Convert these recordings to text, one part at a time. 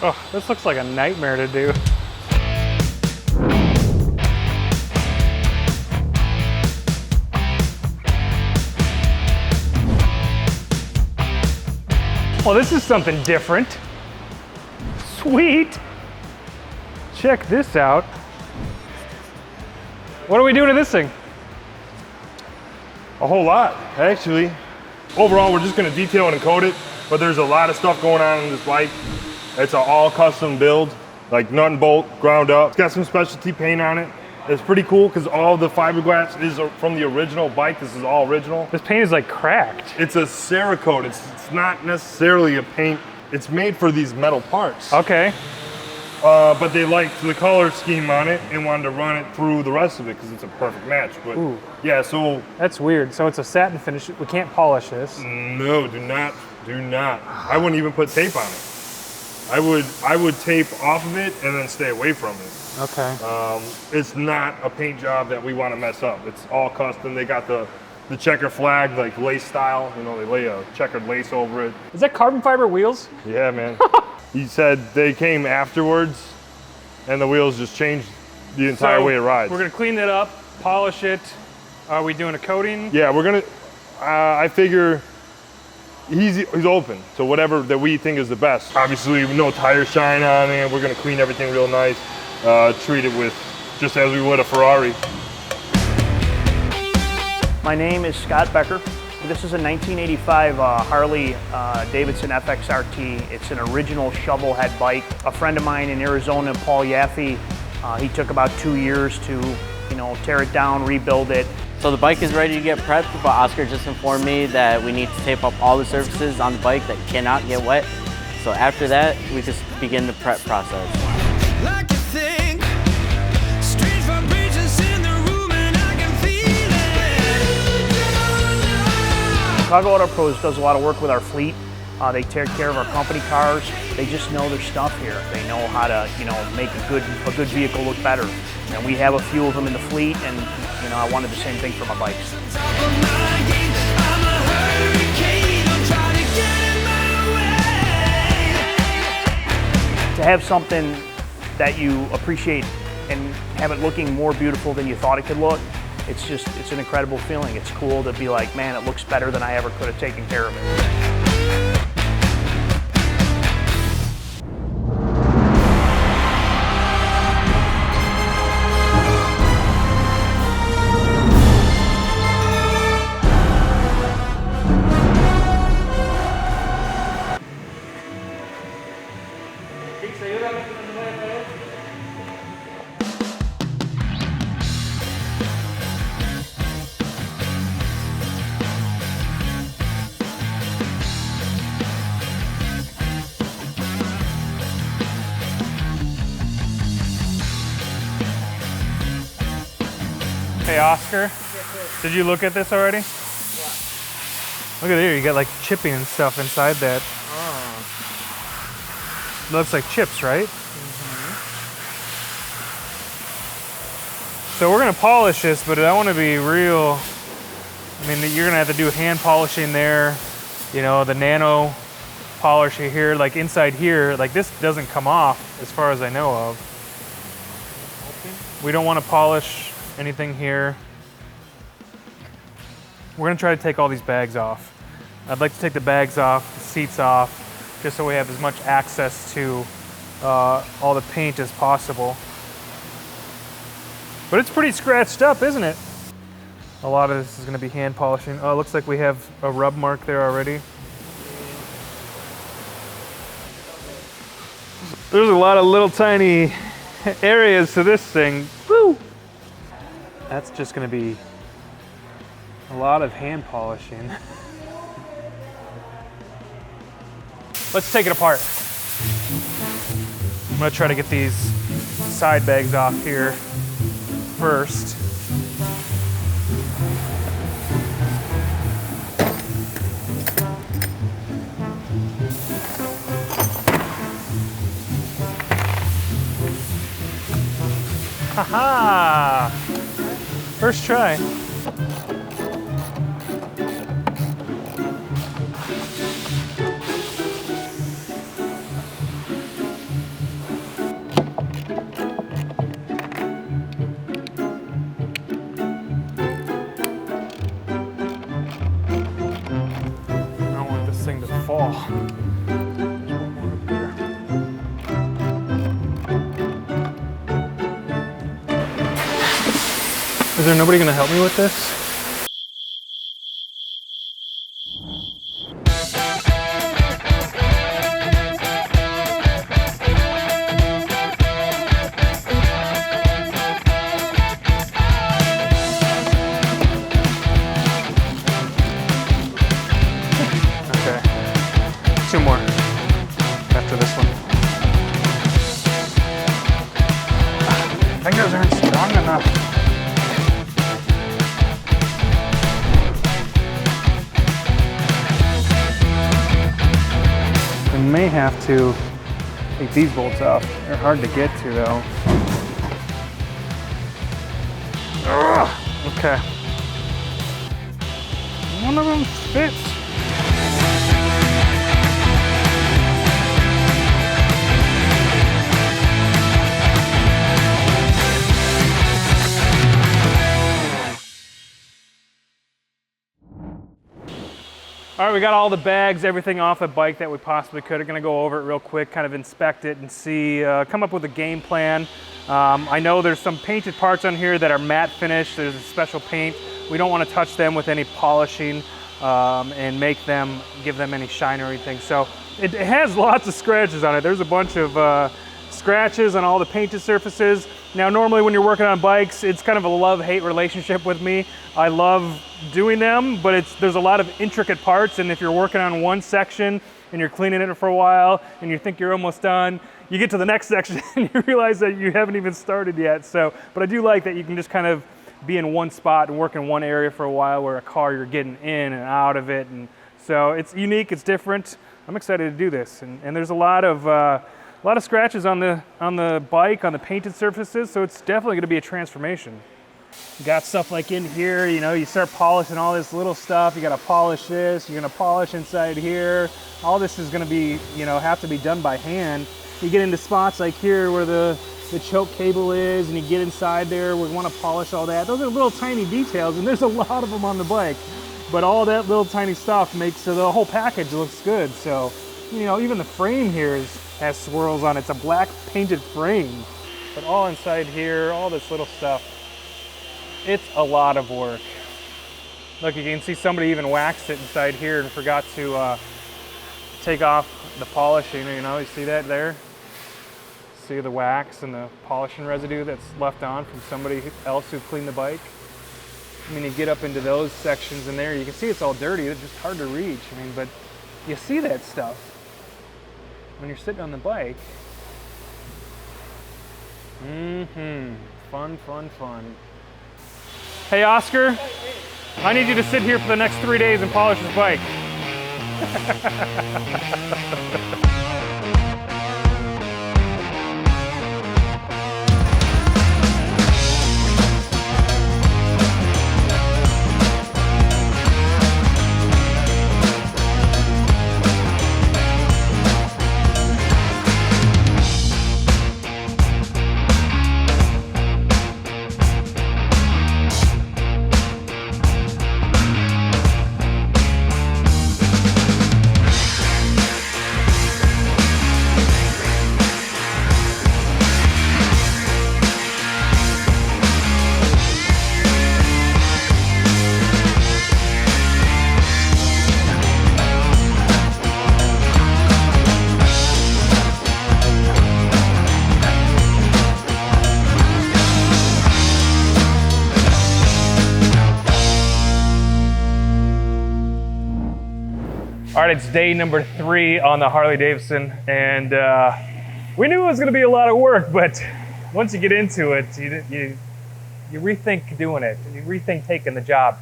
Oh, this looks like a nightmare to do. Well, this is something different. Sweet. Check this out. What are we doing to this thing? A whole lot, actually. Overall, we're just gonna detail and coat it, but there's a lot of stuff going on in this bike. It's an all custom build, like nut and bolt, ground up. It's got some specialty paint on it. It's pretty cool because all the fiberglass is from the original bike. This is all original. This paint is like cracked. It's a Cerakote. It's not necessarily a paint. It's made for these metal parts. Okay. But they liked the color scheme on it and wanted to run it through the rest of it because it's a perfect match. But ooh. Yeah, so. That's weird. So it's a satin finish. We can't polish this. No, do not. I wouldn't even put tape on it. I would tape off of it and then stay away from it. Okay. It's not a paint job that we want to mess up. It's all custom. They got the checker flag, like lace style. You know, they lay a checkered lace over it. Is that carbon fiber wheels? Yeah, man. He said they came afterwards and the wheels just changed the entire way it rides. We're gonna clean that up, polish it. Are we doing a coating? Yeah, we're gonna, I figure he's open to whatever that we think is the best. Obviously, no tire shine on it. We're gonna clean everything real nice, treat it with just as we would a Ferrari. My name is Scott Becker. This is a 1985 Harley Davidson FXRT. It's an original shovel head bike. A friend of mine in Arizona, Paul Yaffe, he took about 2 years to, tear it down, rebuild it. So the bike is ready to get prepped, but Oscar just informed me that we need to tape up all the surfaces on the bike that cannot get wet. So after that, we just begin the prep process. Chicago Auto Pros does a lot of work with our fleet. They take care of our company cars. They just know their stuff here. They know how to, make a good vehicle look better. And we have a few of them in the fleet, and I wanted the same thing for my bikes. To have something that you appreciate and have it looking more beautiful than you thought it could look, it's an incredible feeling. It's cool to be like, man, it looks better than I ever could have taken care of it. Hey Oscar, did you look at this already? What? Look at there, you got like chipping and stuff inside that. Oh. Looks like chips, right? Mm-hmm. So we're gonna polish this, but I want to be real. I mean, you're gonna have to do hand polishing there. The nano polish here, like inside here, like this doesn't come off as far as I know of. We don't want to polish anything here. We're gonna try to take all these bags off. I'd like to take the bags off, the seats off, just so we have as much access to all the paint as possible. But it's pretty scratched up, isn't it? A lot of this is gonna be hand polishing. Oh, it looks like we have a rub mark there already. There's a lot of little tiny areas to this thing. Woo! That's just gonna be a lot of hand polishing. Let's take it apart. I'm gonna try to get these side bags off here first. Haha! First try. Is there nobody gonna help me with this? Okay, 2 more after this one. Fingers aren't strong enough. We may have to take these bolts off. They're hard to get to though. Ugh, okay. One of them fits. All right, we got all the bags, everything off the bike that we possibly could. I'm gonna go over it real quick, kind of inspect it and see, come up with a game plan. I know there's some painted parts on here that are matte finish. There's a special paint. We don't want to touch them with any polishing and give them any shine or anything. So it has lots of scratches on it. There's a bunch of scratches on all the painted surfaces. Now, normally when you're working on bikes, it's kind of a love-hate relationship with me. I love doing them, but there's a lot of intricate parts, and if you're working on one section and you're cleaning it for a while and you think you're almost done, you get to the next section and you realize that you haven't even started yet. So, but I do like that you can just kind of be in one spot and work in one area for a while, where a car you're getting in and out of it, and so it's unique, it's different. I'm excited to do this, and there's a lot of scratches on the bike, on the painted surfaces, so it's definitely going to be a transformation. You got stuff like in here, you know, you start polishing all this little stuff. You got to polish this, you're going to polish inside here. All this is going to be, you know, have to be done by hand. You get into spots like here where the choke cable is, and you get inside there, we want to polish all that. Those are little tiny details, and there's a lot of them on the bike. But all that little tiny stuff makes the whole package looks good. So, you know, even the frame here has swirls on it. It's a black painted frame. But all inside here, all this little stuff, it's a lot of work. Look, you can see somebody even waxed it inside here and forgot to take off the polishing. You know, you see that there? See the wax and the polishing residue that's left on from somebody else who cleaned the bike? I mean, you get up into those sections in there, you can see it's all dirty. It's just hard to reach. I mean, but you see that stuff when you're sitting on the bike. Fun, fun, fun. Hey, Oscar, I need you to sit here for the next 3 days and polish this bike. All right, it's day number 3 on the Harley Davidson, and we knew it was going to be a lot of work, but once you get into it, you rethink doing it. You rethink taking the job.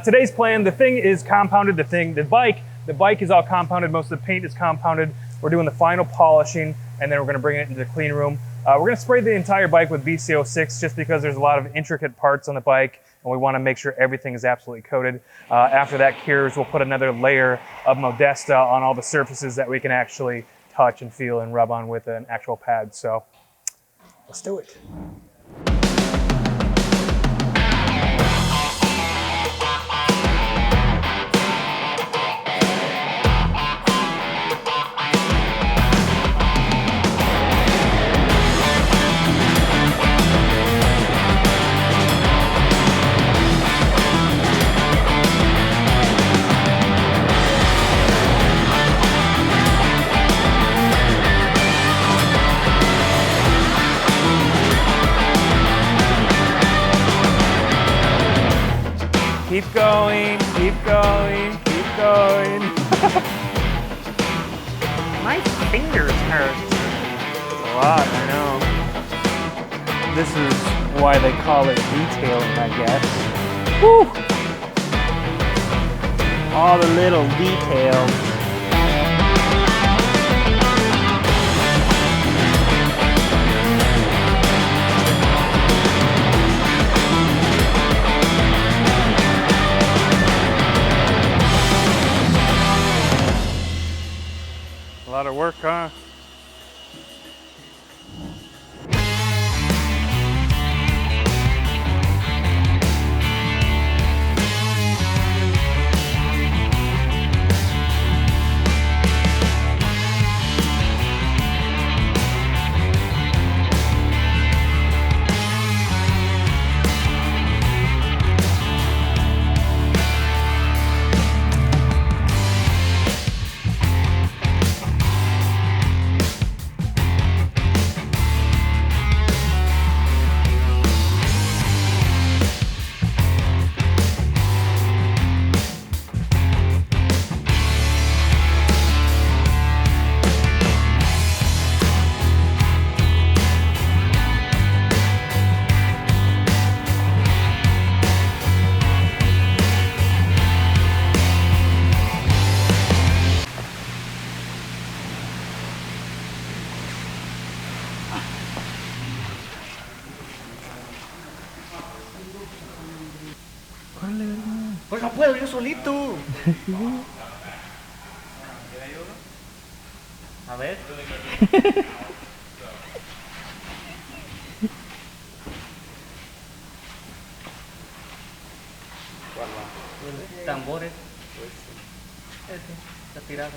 Today's plan: the thing is compounded. The bike is all compounded. Most of the paint is compounded. We're doing the final polishing, and then we're going to bring it into the clean room. We're going to spray the entire bike with BCO6 just because there's a lot of intricate parts on the bike, and we want to make sure everything is absolutely coated. After that cures, we'll put another layer of Modesta on all the surfaces that we can actually touch and feel and rub on with an actual pad. So let's do it. Keep going, keep going, keep going. My fingers hurt. A lot, I know. This is why they call it detailing, I guess. Woo! All the little details. A lot of work, huh? Pues no puedo, yo solito. A ver. Tambores. Está tirado.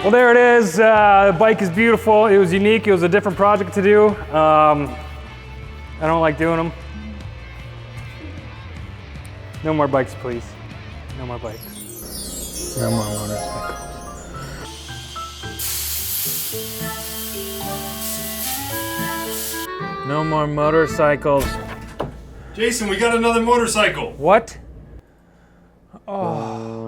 Well, there it is. The bike is beautiful. It was unique. It was a different project to do. I don't like doing them. No more bikes, please. No more bikes. No more motorcycles. No more motorcycles. Jason, we got another motorcycle. What? Oh.